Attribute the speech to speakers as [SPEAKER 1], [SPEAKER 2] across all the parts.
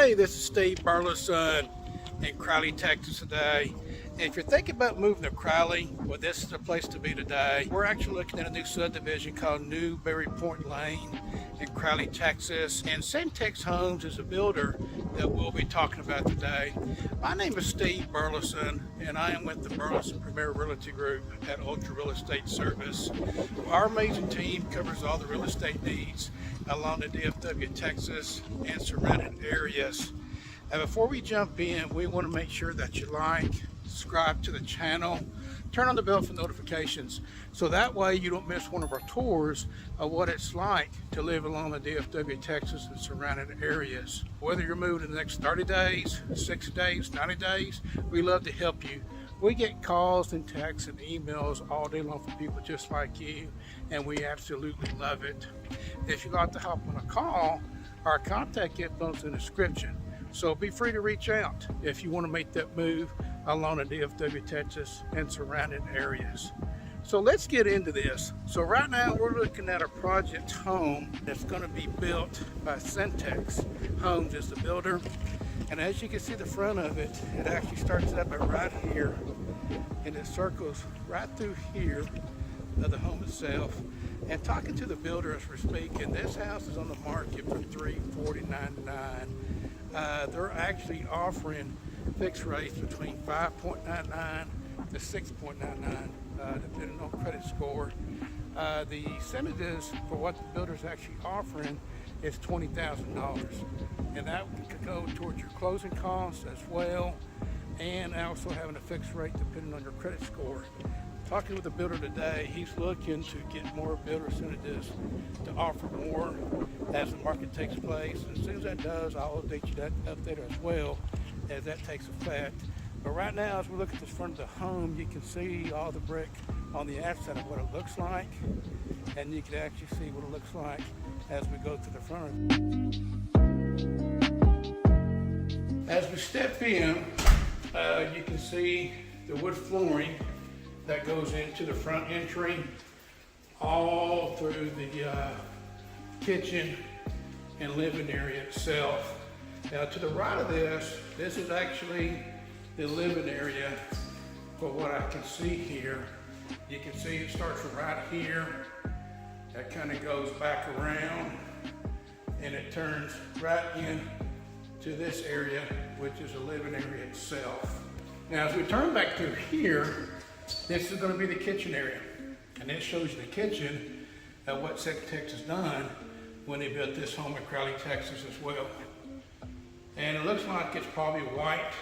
[SPEAKER 1] Hey, this is Steve Burleson in Crowley, Texas today. And if you're thinking about moving to Crowley, well, this is the place to be today. We're actually looking at a new subdivision called Newberry Point Lane in Crowley, Texas. And Centex Homes is a builder that we'll be talking about today. My name is Steve Burleson, and I am with the Burleson Premier Realty Group at Ultra Real Estate Service. Our amazing team covers all the real estate needs along the DFW, Texas, and surrounding areas. And before we jump in, we want to make sure that you like, subscribe to the channel, turn on the bell for notifications, so that way you don't miss one of our tours of what it's like to live along the DFW, Texas, and surrounding areas. Whether you're moving in the next 30 days, 60 days, 90 days, we love to help you. We get calls and texts and emails all day long from people just like you, and we absolutely love it. If you'd like to hop on a call, our contact info is in the description. So be free to reach out if you want to make that move along the DFW, Texas, and surrounding areas. So let's get into this. So right now we're looking at a project home that's going to be built by Centex Homes as the builder. And as you can see the front of it, it actually starts up right here and it circles right through here of the home itself. And talking to the builder as we're speaking, this house is on the market for $349,900. They're actually offering fixed rates between 5.99 to 6.99, depending on credit score. The incentives for what the builder's actually offering is $20,000, and that could go towards your closing costs as well, and also having a fixed rate depending on your credit score. Talking with the builder today, he's looking to get more builder incentives to offer more as the market takes place. And as soon as that does, I'll update you that as well as that takes effect. But right now, as we look at the front of the home, you can see all the brick on the outside of what it looks like, and you can actually see what it looks like as we go to the front. As we step in, you can see the wood flooring that goes into the front entry, all through the kitchen and living area itself. Now to the right of this is actually the living area. For what I can see here, you can see it starts from right here, that kind of goes back around, and it turns right in to this area, which is the living area itself. Now as we turn back through here, this is going to be the kitchen area, and it shows you the kitchen of what Centex has done when they built this home in Crowley, Texas as well. And it looks like it's probably white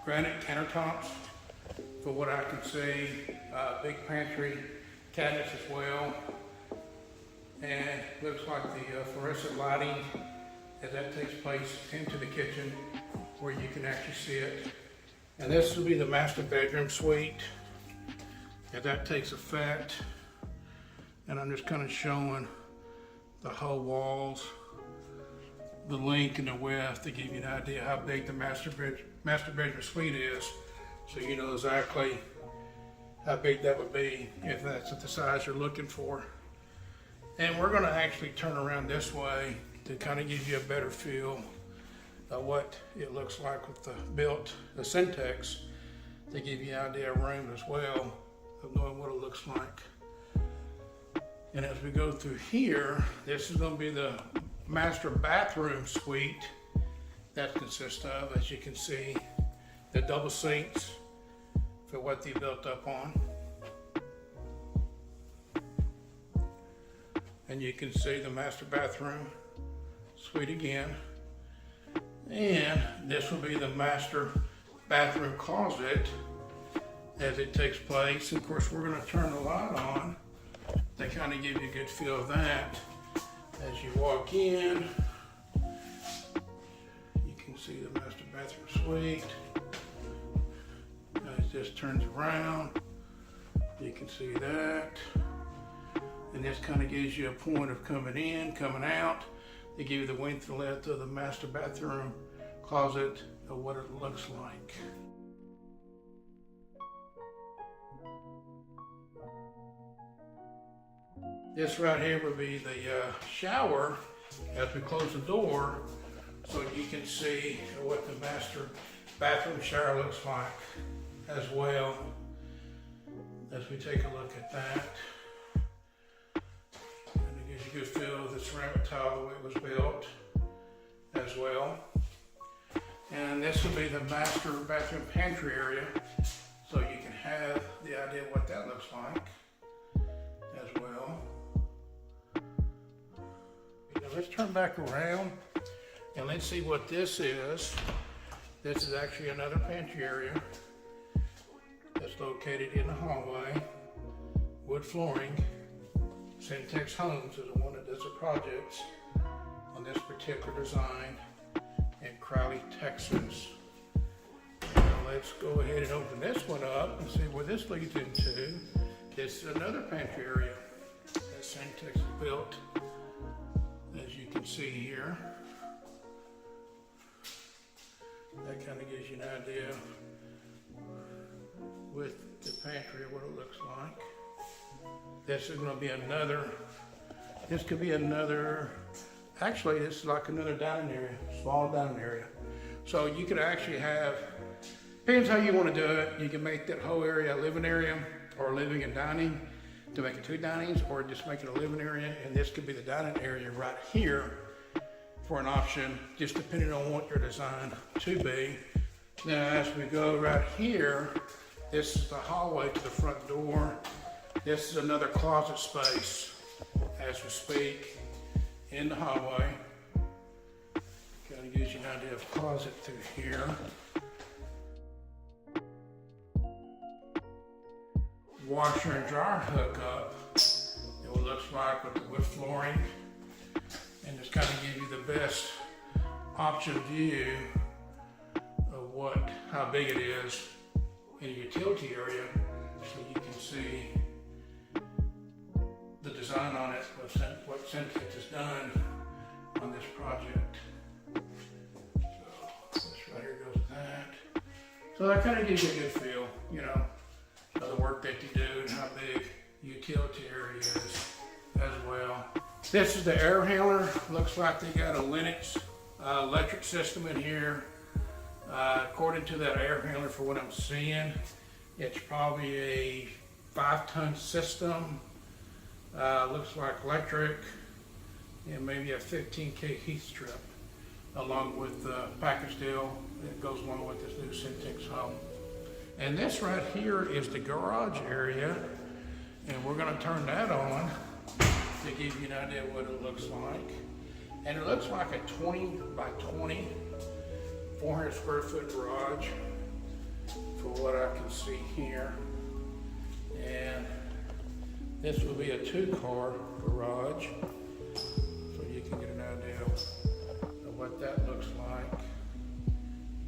[SPEAKER 1] granite countertops for what I can see, big pantry cabinets as well, and looks like the fluorescent lighting as that takes place into the kitchen where you can actually see it. And this will be the master bedroom suite. And that takes effect, and I'm just kind of showing the whole walls, the length and the width to give you an idea how big the master bedroom suite is, so you know exactly how big that would be if that's the size you're looking for. And we're going to actually turn around this way to kind of give you a better feel of what it looks like with the Centex, to give you an idea of room as well, of knowing what it looks like. And as we go through here, this is going to be the master bathroom suite that consists of, as you can see, the double sinks for what they built up on. And you can see the master bathroom suite again. And this will be the master bathroom closet as it takes place. Of course, we're going to turn the light on to kind of give you a good feel of that. As you walk in, you can see the master bathroom suite. As it just turns around, you can see that. And this kind of gives you a point of coming in, coming out. They give you the length and width of the master bathroom closet of what it looks like. This right here would be the shower as we close the door. so you can see what the master bathroom shower looks like as well. As we take a look at that, and it gives you a good feel of the ceramic tile, the way it was built as well. And this will be the master bathroom pantry area, so you can have the idea of what that looks like as well. Now let's turn back around and let's see what this is. This is actually another pantry area that's located in the hallway. Wood flooring. Syntex Homes is the one that does the projects on this particular design in Crowley, Texas. Now let's go ahead and open this one up and see where this leads into. This is another pantry area that Syntex has built, as you can see here. That kind of gives you an idea with the pantry what it looks like. This is going to be another, this could be another, actually this is like another dining area, small dining area. So you could actually have, depends how you want to do it, you can make that whole area a living area or living and dining to make it 2 dinings, or just make it a living area, and this could be the dining area right here for an option, just depending on what your design to be. Now as we go right here, this is the hallway to the front door. This is another closet space as we speak in the hallway. Kind of gives you an idea of closet through here. Washer and dryer hookup. It what looks like with the wood flooring. And just kind of give you the best option view of how big it is in a utility area, so you can see the design on it, what Syntex has done on this project. So this right here goes with that. So that kind of gives you a good feel, you know, of the work that you do and how big utility area is as well. This is the air handler. Looks like they got a Lennox electric system in here. According to that air handler, for what I'm seeing, it's probably a 5-ton system. Looks like electric, and maybe a 15K heat strip, along with the package deal that goes along with this new Syntex home. And this right here is the garage area, and we're going to turn that on to give you an idea of what it looks like. And it looks like a 20 by 20, 400 square foot garage for what I can see here. And this will be a 2-car garage, so you can get an idea of what that looks like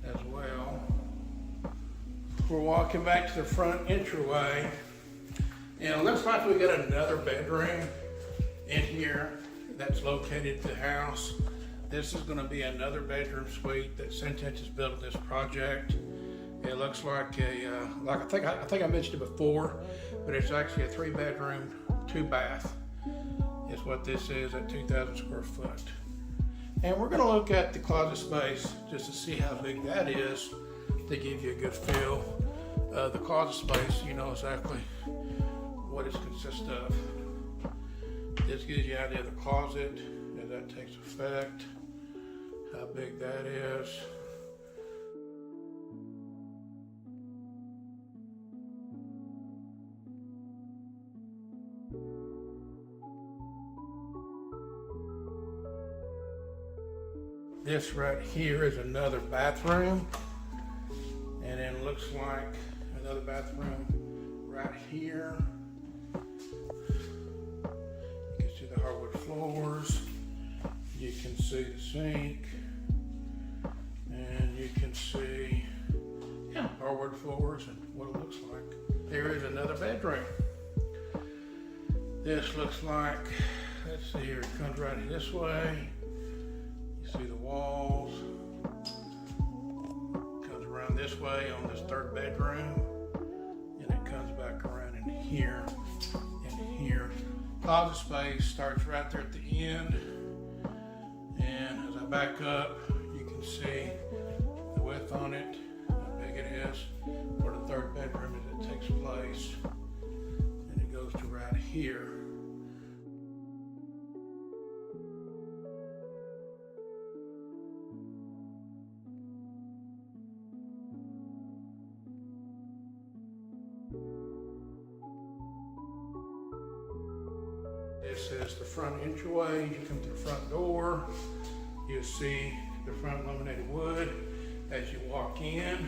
[SPEAKER 1] as well. We're walking back to the front entryway, and it looks like we got another bedroom in here that's located at the house. This is going to be another bedroom suite that Syntex has built in this project. It looks like a, I think I mentioned it before, but it's actually a 3-bedroom, 2-bath is what this is at 2,000 square foot. And we're going to look at the closet space just to see how big that is, to give you a good feel of the closet space. You know exactly what it consists of. This gives you an idea of the closet as that takes effect, how big that is. This right here is another bathroom, and then it looks like another bathroom right here. You can see the hardwood floors, you can see the sink, and you can see hardwood floors and what it looks like. There is another bedroom. This looks like, let's see here, it comes right this way. See the walls, comes around this way on this 3rd bedroom, and it comes back around in here and here. Closet space starts right there at the end, and as I back up, you can see the width on it, how big it is, where the third bedroom is, it takes place. And it goes to right here. This is the front entryway. You come to the front door, you'll see the front laminated wood as you walk in.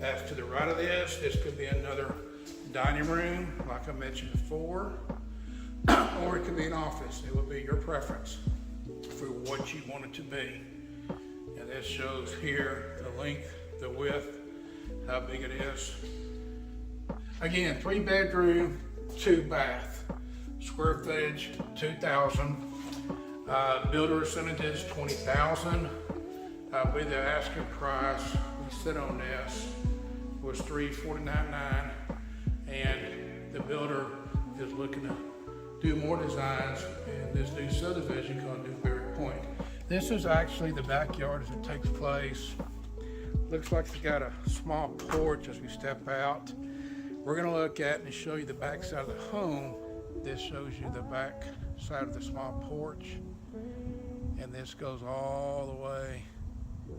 [SPEAKER 1] As to the right of this could be another dining room, like I mentioned before, or it could be an office. It would be your preference for what you want it to be. And this shows here the length, the width, how big it is. Again, 3 bedroom, 2 bath, square footage 2,000, builder incentives 20,000. With the asking price we set on this was $349.9, and the builder is looking to do more designs in this new subdivision called Newberry Point. This is actually the backyard as it takes place. Looks like it's got a small porch as we step out. We're going to look at and show you the back side of the home. This shows you the back side of the small porch, and this goes all the way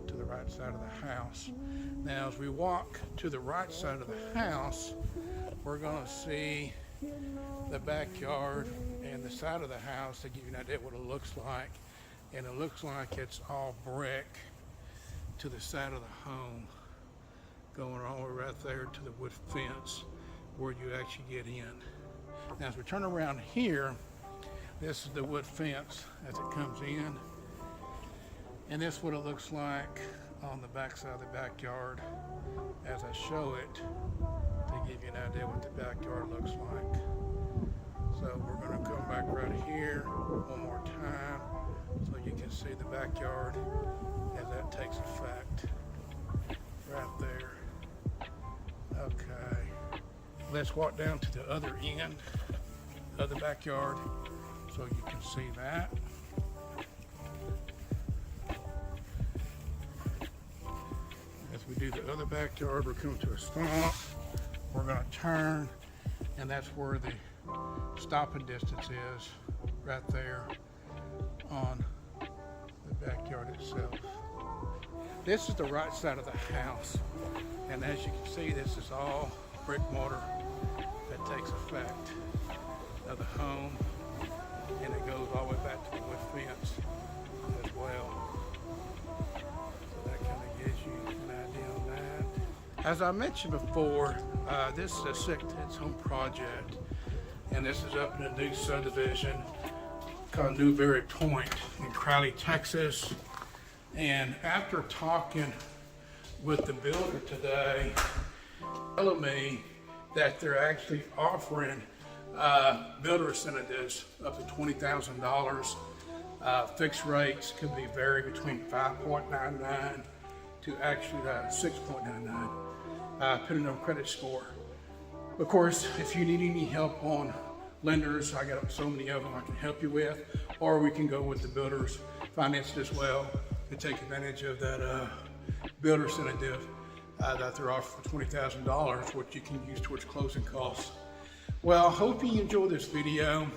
[SPEAKER 1] to the right side of the house. Now as we walk to the right side of the house, we're going to see the backyard and the side of the house to give you an idea what it looks like. And it looks like it's all brick to the side of the home, going all the way right there to the wood fence where you actually get in. Now as we turn around here, this is the wood fence as it comes in. And this is what it looks like on the back side of the backyard as I show it to give you an idea what the backyard looks like. So we're going to come back right here one more time so you can see the backyard as that takes effect right there. Okay, let's walk down to the other end of the backyard so you can see that. As we do the other backyard, we're coming to a stop. We're going to turn, and that's where the stopping distance is, right there on the backyard itself. This is the right side of the house, and as you can see, this is all brick mortar that takes effect of the home, and it goes all the way back to the wood fence as well. So that kind of gives you an idea on that. As I mentioned before, this is a six-tenths home project, and this is up in a new subdivision called Newberry Point in Crowley, Texas. And after talking with the builder today, telling me that they're actually offering builder incentives up to $20,000. Fixed rates could be vary between 5.99 to actually 6.99, depending on credit score. Of course, if you need any help on lenders, I got so many of them I can help you with, or we can go with the builders financed as well to take advantage of that builder incentive that they're offering for $20,000, which you can use towards closing costs. Well, I hope you enjoyed this video.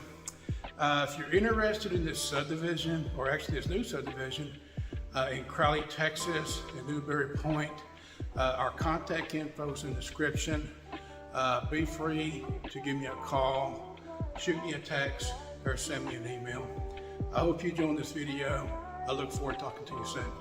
[SPEAKER 1] If you're interested in this subdivision, or actually this new subdivision in Crowley, Texas, in Newberry Point, our contact info is in the description. Be free to give me a call, shoot me a text, or send me an email. I hope you enjoyed this video. I look forward to talking to you soon.